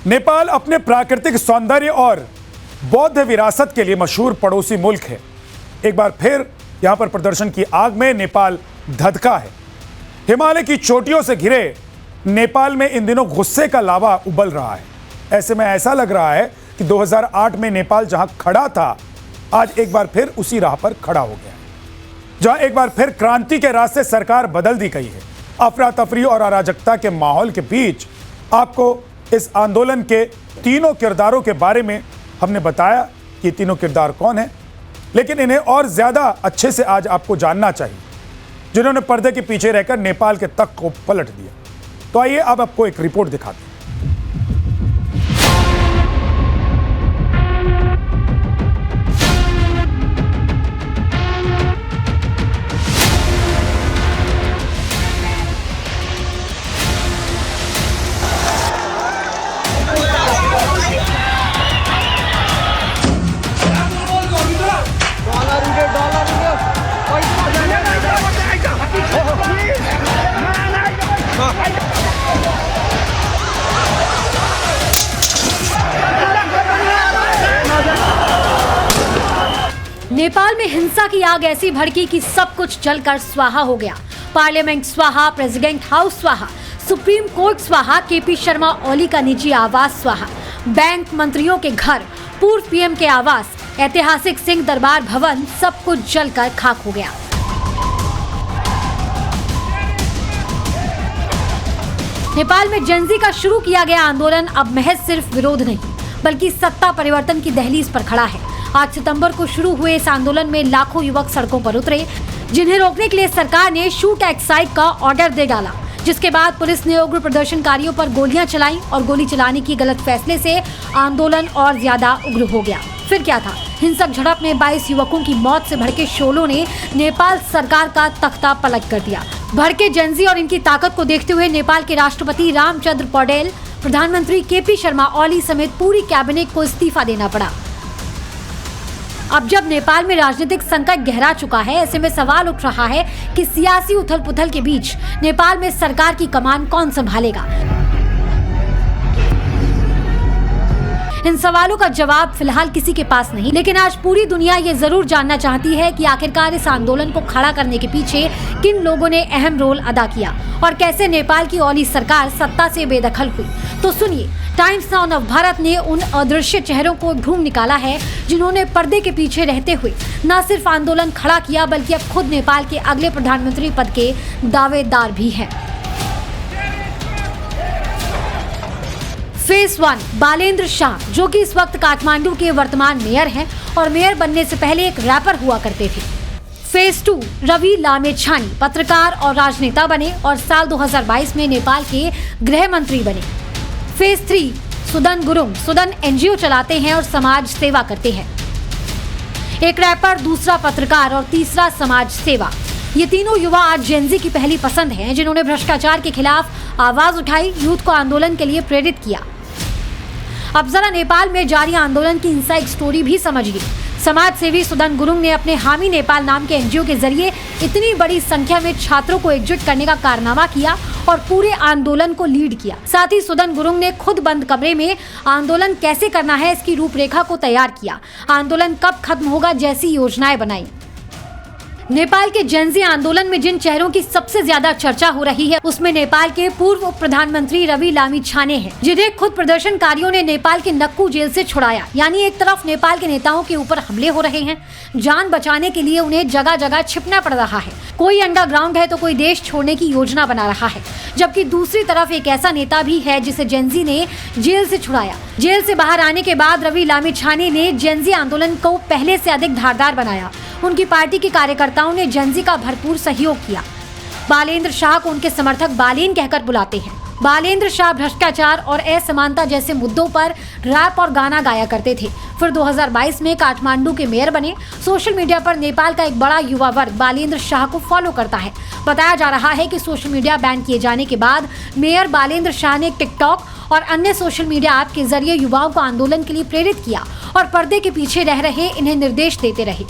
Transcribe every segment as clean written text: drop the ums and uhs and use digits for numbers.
नेपाल अपने प्राकृतिक सौंदर्य और बौद्ध विरासत के लिए मशहूर पड़ोसी मुल्क है। एक बार फिर यहां पर प्रदर्शन की आग में नेपाल धधका है। हिमालय की चोटियों से घिरे नेपाल में इन दिनों गुस्से का लावा उबल रहा है। ऐसे में ऐसा लग रहा है कि 2008 में नेपाल जहां खड़ा था, आज एक बार फिर उसी राह पर खड़ा हो गया, जहां एक बार फिर क्रांति के रास्ते सरकार बदल दी गई है। अफरा तफरी और अराजकता के माहौल के बीच आपको इस आंदोलन के तीनों किरदारों के बारे में हमने बताया कि तीनों किरदार कौन हैं, लेकिन इन्हें और ज्यादा अच्छे से आज आपको जानना चाहिए, जिन्होंने पर्दे के पीछे रहकर नेपाल के तख्त को पलट दिया। तो आइए अब आपको एक रिपोर्ट दिखाते हैं। नेपाल में हिंसा की आग ऐसी भड़की कि सब कुछ जलकर स्वाहा हो गया। पार्लियामेंट स्वाहा, प्रेसिडेंट हाउस स्वाहा, सुप्रीम कोर्ट स्वाहा, केपी शर्मा ओली का निजी आवास स्वाहा, बैंक मंत्रियों के घर, पूर्व पीएम के आवास, ऐतिहासिक सिंह दरबार भवन, सब कुछ जलकर खाक हो गया। नेपाल में जेनजी का शुरू किया गया आंदोलन अब महज सिर्फ विरोध नहीं, बल्कि सत्ता परिवर्तन की दहलीज पर खड़ा है। 8 सितंबर को शुरू हुए इस आंदोलन में लाखों युवक सड़कों पर उतरे, जिन्हें रोकने के लिए सरकार ने शूट एक्साइड का ऑर्डर दे डाला, जिसके बाद पुलिस ने उग्र प्रदर्शनकारियों पर गोलियां चलाई और गोली चलाने की गलत फैसले से आंदोलन और ज्यादा उग्र हो गया। फिर क्या था? हिंसक झड़प में 22 युवकों की मौत से भड़के शोलों ने नेपाल सरकार का तख्ता पलट कर दिया। भड़के जेनजी और इनकी ताकत को देखते हुए नेपाल के राष्ट्रपति रामचंद्र पौडेल, प्रधानमंत्री केपी शर्मा ओली समेत पूरी कैबिनेट को इस्तीफा देना पड़ा। अब जब नेपाल में राजनीतिक संकट गहरा चुका है, ऐसे में सवाल उठ रहा है कि सियासी उथल-पुथल के बीच नेपाल में सरकार की कमान कौन संभालेगा। इन सवालों का जवाब फिलहाल किसी के पास नहीं, लेकिन आज पूरी दुनिया ये जरूर जानना चाहती है कि आखिरकार इस आंदोलन को खड़ा करने के पीछे किन लोगों ने अहम रोल अदा किया और कैसे नेपाल की ओली सरकार सत्ता से बेदखल हुई। तो सुनिए, टाइम्स नाउ नवभारत ने उन अदृश्य चेहरों को ढूंढ निकाला है, जिन्होंने पर्दे के पीछे रहते हुए न सिर्फ आंदोलन खड़ा किया, बल्कि अब खुद नेपाल के अगले प्रधानमंत्री पद के दावेदार भी हैं। फेज 1 बालेंद्र शाह, जो कि इस वक्त काठमांडू के वर्तमान मेयर हैं और मेयर बनने से पहले एक रैपर हुआ करते थे। फेज 2 रवि लामेछाने, पत्रकार और राजनेता बने और साल 2022 में नेपाल के गृह मंत्री बने। फेज 3 सुदन गुरुङ, सुदन एनजीओ चलाते हैं और समाज सेवा करते हैं। एक रैपर, दूसरा पत्रकार और तीसरा समाज सेवा। ये तीनों युवा आज जेनजी की पहली पसंद हैं, जिन्होंने भ्रष्टाचार के खिलाफ आवाज उठाई, यूथ को आंदोलन के लिए प्रेरित किया। अब जरा नेपाल में जारी आंदोलन की इनसाइड स्टोरी भी समझिए। समाज सेवी सुदन गुरुङ ने अपने हामी नेपाल नाम के एनजीओ के जरिए इतनी बड़ी संख्या में छात्रों को एकजुट करने का कारनामा किया और पूरे आंदोलन को लीड किया। साथ ही सुदन गुरुङ ने खुद बंद कमरे में आंदोलन कैसे करना है इसकी रूपरेखा को तैयार किया, आंदोलन कब खत्म होगा जैसी योजनाएं बनाई। नेपाल के जेनजी आंदोलन में जिन चेहरों की सबसे ज्यादा चर्चा हो रही है, उसमें नेपाल के पूर्व उप प्रधानमंत्री रवि लामेछाने हैं, जिन्हें खुद प्रदर्शनकारियों ने नेपाल के नक्कू जेल से छुड़ाया। यानी एक तरफ नेपाल के नेताओं के ऊपर हमले हो रहे हैं, जान बचाने के लिए उन्हें जगह जगह छिपना पड़ रहा है। कोई अंडरग्राउंड है तो कोई देश छोड़ने की योजना बना रहा है, जबकि दूसरी तरफ एक ऐसा नेता भी है जिसे जेनजी ने जेल से छुड़ाया। जेल से बाहर आने के बाद रवि लामेछाने ने जेनजी आंदोलन को पहले से अधिक धारदार बनाया। उनकी पार्टी के कार्यकर्ताओं ने जेनजी का भरपूर सहयोग किया। बालेंद्र शाह को उनके समर्थक बालेन कहकर बुलाते हैं। बालेंद्र शाह भ्रष्टाचार और असमानता जैसे मुद्दों पर रैप और गाना गाया करते थे। फिर 2022 में काठमांडू के मेयर बने। सोशल मीडिया पर नेपाल का एक बड़ा युवा वर्ग बालेंद्र शाह को फॉलो करता है। बताया जा रहा है कि सोशल मीडिया बैन किए जाने के बाद मेयर बालेंद्र शाह ने टिकटॉक और अन्य सोशल मीडिया ऐप के जरिए युवाओं को आंदोलन के लिए प्रेरित किया और पर्दे के पीछे रह रहे इन्हें निर्देश देते रहे।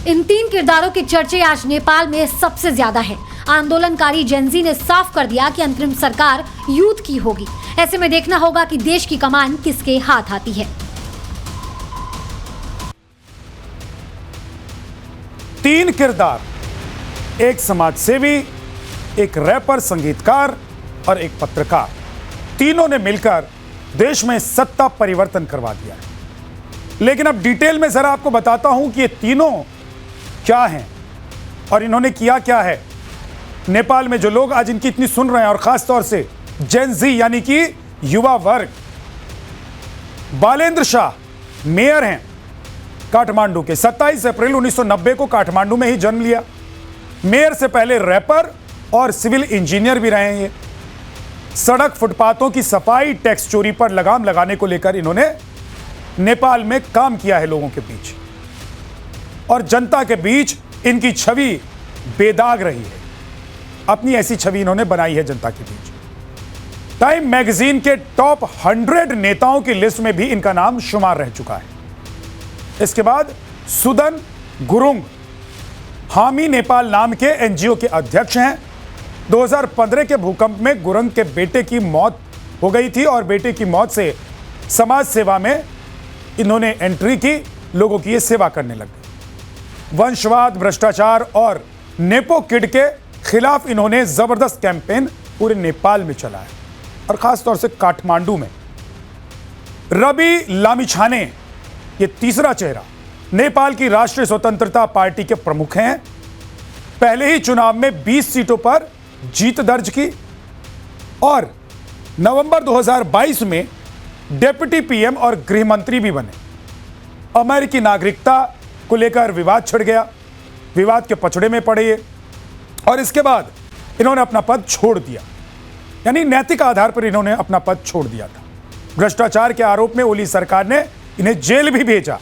इन तीन किरदारों की चर्चा आज नेपाल में सबसे ज्यादा है। आंदोलनकारी जेनजी ने साफ कर दिया कि अंतरिम सरकार यूथ की होगी। ऐसे में देखना होगा कि देश की कमान किसके हाथ आती है। 3 किरदार, एक समाजसेवी, एक रैपर संगीतकार और एक पत्रकार, तीनों ने मिलकर देश में सत्ता परिवर्तन करवा दिया है। लेकिन अब डिटेल में जरा आपको बताता हूं कि ये तीनों क्या हैं और इन्होंने किया क्या है। नेपाल में जो लोग आज इनकी इतनी सुन रहे हैं और खास तौर से जेन जी यानी कि युवा वर्ग। बालेंद्र शाह मेयर हैं काठमांडू के। 27 अप्रैल 1990 को काठमांडू में ही जन्म लिया। मेयर से पहले रैपर और सिविल इंजीनियर भी रहे हैं। ये सड़क फुटपाथों की सफाई, टैक्स चोरी पर लगाम लगाने को लेकर इन्होंने नेपाल में काम किया है लोगों के बीच, और जनता के बीच इनकी छवि बेदाग रही है। अपनी ऐसी छवि इन्होंने बनाई है जनता के बीच। टाइम मैगजीन के टॉप 100 नेताओं की लिस्ट में भी इनका नाम शुमार रह चुका है। इसके बाद सुदन गुरुंग हामी नेपाल नाम के एनजीओ के अध्यक्ष हैं। 2015 के भूकंप में गुरुंग के बेटे की मौत हो गई थी और बेटे की मौत से समाज सेवा में इन्होंने एंट्री की, लोगों की ये सेवा करने लगे। वंशवाद, भ्रष्टाचार और नेपो किड के खिलाफ इन्होंने जबरदस्त कैंपेन पूरे नेपाल में चलाया और खास तौर से काठमांडू में। रवि लामिछाने ये तीसरा चेहरा नेपाल की राष्ट्रीय स्वतंत्रता पार्टी के प्रमुख हैं। पहले ही चुनाव में 20 सीटों पर जीत दर्ज की और नवंबर 2022 में डिप्टी पीएम और गृह मंत्री भी बने। अमेरिकी नागरिकता को लेकर विवाद छिड़ गया, विवाद के पछड़े में पड़े ये, और इसके बाद इन्होंने अपना पद छोड़ दिया, यानी नैतिक आधार पर इन्होंने अपना पद छोड़ दिया था। भ्रष्टाचार के आरोप में ओली सरकार ने इन्हें जेल भी भेजा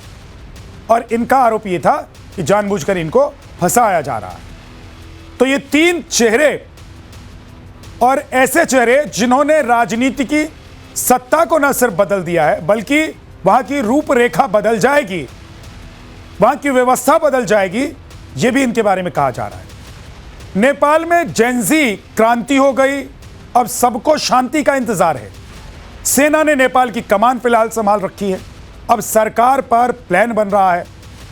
और इनका आरोप यह था कि जानबूझकर इनको फंसाया जा रहा है। तो ये 3 चेहरे, और ऐसे चेहरे जिन्होंने राजनीति की सत्ता को न सिर्फ बदल दिया है बल्कि वहां की रूपरेखा बदल जाएगी, वहां की व्यवस्था बदल जाएगी, यह भी इनके बारे में कहा जा रहा है। नेपाल में जेनजी क्रांति हो गई, अब सबको शांति का इंतजार है। सेना ने नेपाल की कमान फिलहाल संभाल रखी है। अब सरकार पर प्लान बन रहा है।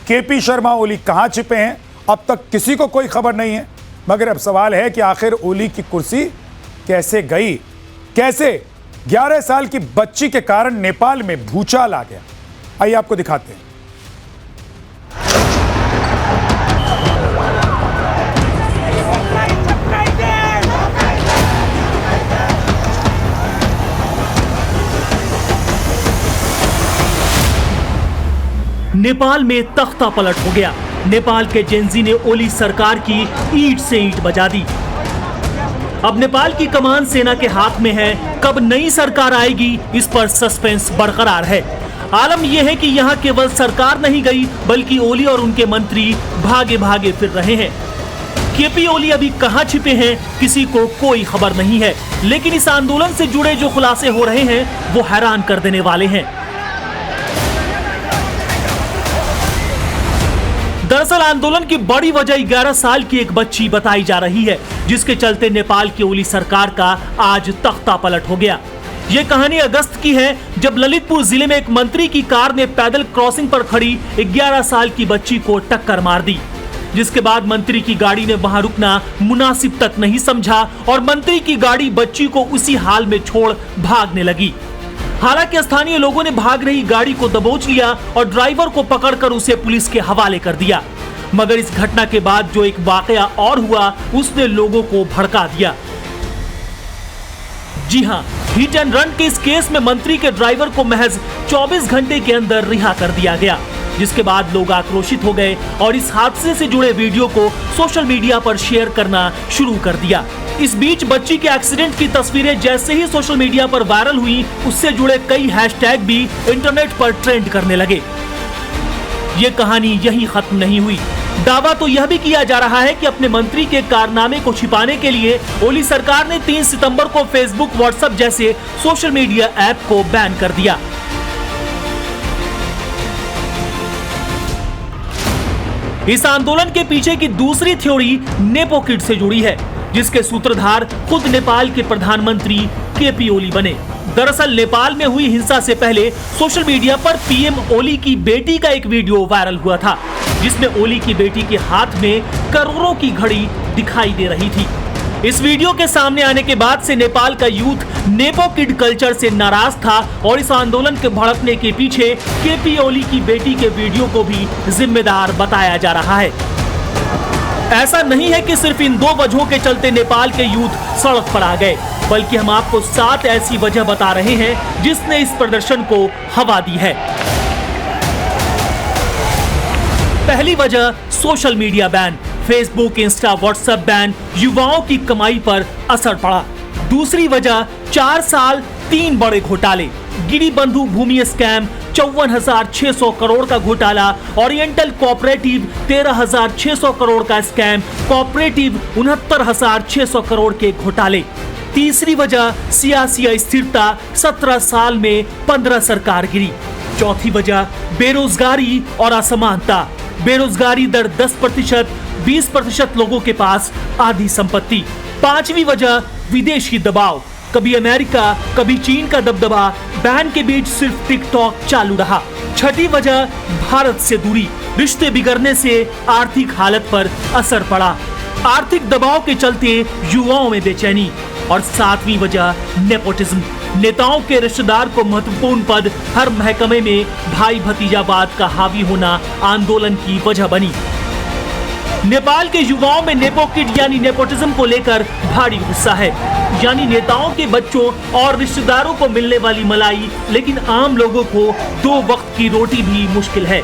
केपी शर्मा ओली कहां छिपे हैं अब तक किसी को कोई खबर नहीं है, मगर अब सवाल है कि आखिर ओली की कुर्सी कैसे गई, कैसे 11 साल की बच्ची के कारण नेपाल में भूचाल आ गया। आइए आपको दिखाते हैं। नेपाल में तख्ता पलट हो गया। नेपाल के जेनजी ने ओली सरकार की ईंट से ईंट बजा दी। अब नेपाल की कमान सेना के हाथ में है। कब नई सरकार आएगी, इस पर सस्पेंस बरकरार है। आलम यह है कि यहाँ केवल सरकार नहीं गई बल्कि ओली और उनके मंत्री भागे भागे फिर रहे हैं। केपी ओली अभी कहां छिपे हैं, किसी को कोई खबर नहीं है। लेकिन इस आंदोलन से जुड़े जो खुलासे हो रहे हैं वो हैरान कर देने वाले हैं। दरअसल आंदोलन की बड़ी वजह 11 साल की एक बच्ची बताई जा रही है, जिसके चलते नेपाल की ओली सरकार का आज तख्ता पलट हो गया। ये कहानी अगस्त की है, जब ललितपुर जिले में एक मंत्री की कार ने पैदल क्रॉसिंग पर खड़ी 11 साल की बच्ची को टक्कर मार दी, जिसके बाद मंत्री की गाड़ी ने वहां रुकना मुनासिब तक नहीं समझा और मंत्री की गाड़ी बच्ची को उसी हाल में छोड़ भागने लगी। हालांकि स्थानीय लोगों ने भाग रही गाड़ी को दबोच लिया और ड्राइवर को पकड़कर उसे पुलिस के हवाले कर दिया। मगर इस घटना के बाद जो एक वाकया और हुआ, उसने लोगों को भड़का दिया। जी हां, हिट एंड रन के इस केस में मंत्री के ड्राइवर को महज 24 घंटे के अंदर रिहा कर दिया गया, जिसके बाद लोग आक्रोशित हो गए और इस हादसे से जुड़े वीडियो को सोशल मीडिया पर शेयर करना शुरू कर दिया। इस बीच बच्ची के एक्सीडेंट की तस्वीरें जैसे ही सोशल मीडिया पर वायरल हुई, उससे जुड़े कई हैशटैग भी इंटरनेट पर ट्रेंड करने लगे। ये कहानी यहीं खत्म नहीं हुई। दावा तो यह भी किया जा रहा है कि अपने मंत्री के कारनामे को छिपाने के लिए ओली सरकार ने 3 सितंबर को फेसबुक, व्हाट्सएप जैसे सोशल मीडिया ऐप को बैन कर दिया। इस आंदोलन के पीछे की दूसरी थ्योरी नेपो किड से जुड़ी है, जिसके सूत्रधार खुद नेपाल के प्रधानमंत्री केपी ओली बने। दरअसल नेपाल में हुई हिंसा से पहले सोशल मीडिया पर पीएम ओली की बेटी का एक वीडियो वायरल हुआ था, जिसमें ओली की बेटी के हाथ में करोड़ों की घड़ी दिखाई दे रही थी। इस वीडियो के सामने आने के बाद से नेपाल का यूथ नेपो किड कल्चर से नाराज था और इस आंदोलन के भड़कने के पीछे केपी ओली की बेटी के वीडियो को भी जिम्मेदार बताया जा रहा है। ऐसा नहीं है कि सिर्फ इन 2 वजहों के चलते नेपाल के यूथ सड़क पर आ गए, बल्कि हम आपको 7 ऐसी वजह बता रहे हैं जिसने इस प्रदर्शन को हवा दी है। पहली वजह social media ban, Facebook, Insta, WhatsApp ban, युवाओं की कमाई पर असर पड़ा। दूसरी वजह 4 साल 3 बड़े घोटाले, गिरी बंधु भूमि स्कैम 54,600 करोड़ का घोटाला, ओरिएंटल कोऑपरेटिव 13,600 करोड़ का स्कैम, कोऑपरेटिव 69,600 करोड़ के घोटाले। तीसरी वजह सियासी अस्थिरता, 17 साल में 15 सरकार गिरी। चौथी वजह बेरोजगारी और असमानता, बेरोजगारी दर 10%, 20% लोगों के पास आधी संपत्ति। पांचवी वजह विदेशी दबाव, कभी अमेरिका कभी चीन का दबदबा, बैन के बीच सिर्फ टिकटॉक चालू रहा। छठी वजह भारत से दूरी, रिश्ते बिगड़ने से आर्थिक हालत पर असर पड़ा, आर्थिक दबाव के चलते युवाओं में बेचैनी। और 7वीं वजह नेपोटिज्म, नेताओं के रिश्तेदार को महत्वपूर्ण पद, हर महकमे में भाई भतीजावाद का हावी होना आंदोलन की वजह बनी। नेपाल के युवाओं में नेपो किड यानी नेपोटिज्म को लेकर भारी गुस्सा है, यानी नेताओं के बच्चों और रिश्तेदारों को मिलने वाली मलाई, लेकिन आम लोगों को 2 वक्त की रोटी भी मुश्किल है।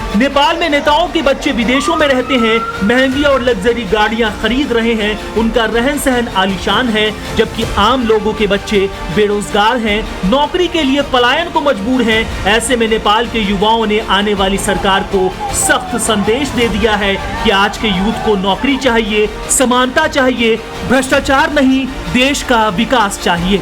नेपाल में नेताओं के बच्चे विदेशों में रहते हैं, महंगी और लग्जरी गाड़ियां खरीद रहे हैं, उनका रहन सहन आलीशान है, जबकि आम लोगों के बच्चे बेरोजगार हैं, नौकरी के लिए पलायन को मजबूर हैं। ऐसे में नेपाल के युवाओं ने आने वाली सरकार को सख्त संदेश दे दिया है कि आज के यूथ को नौकरी चाहिए, समानता चाहिए, भ्रष्टाचार नहीं, देश का विकास चाहिए।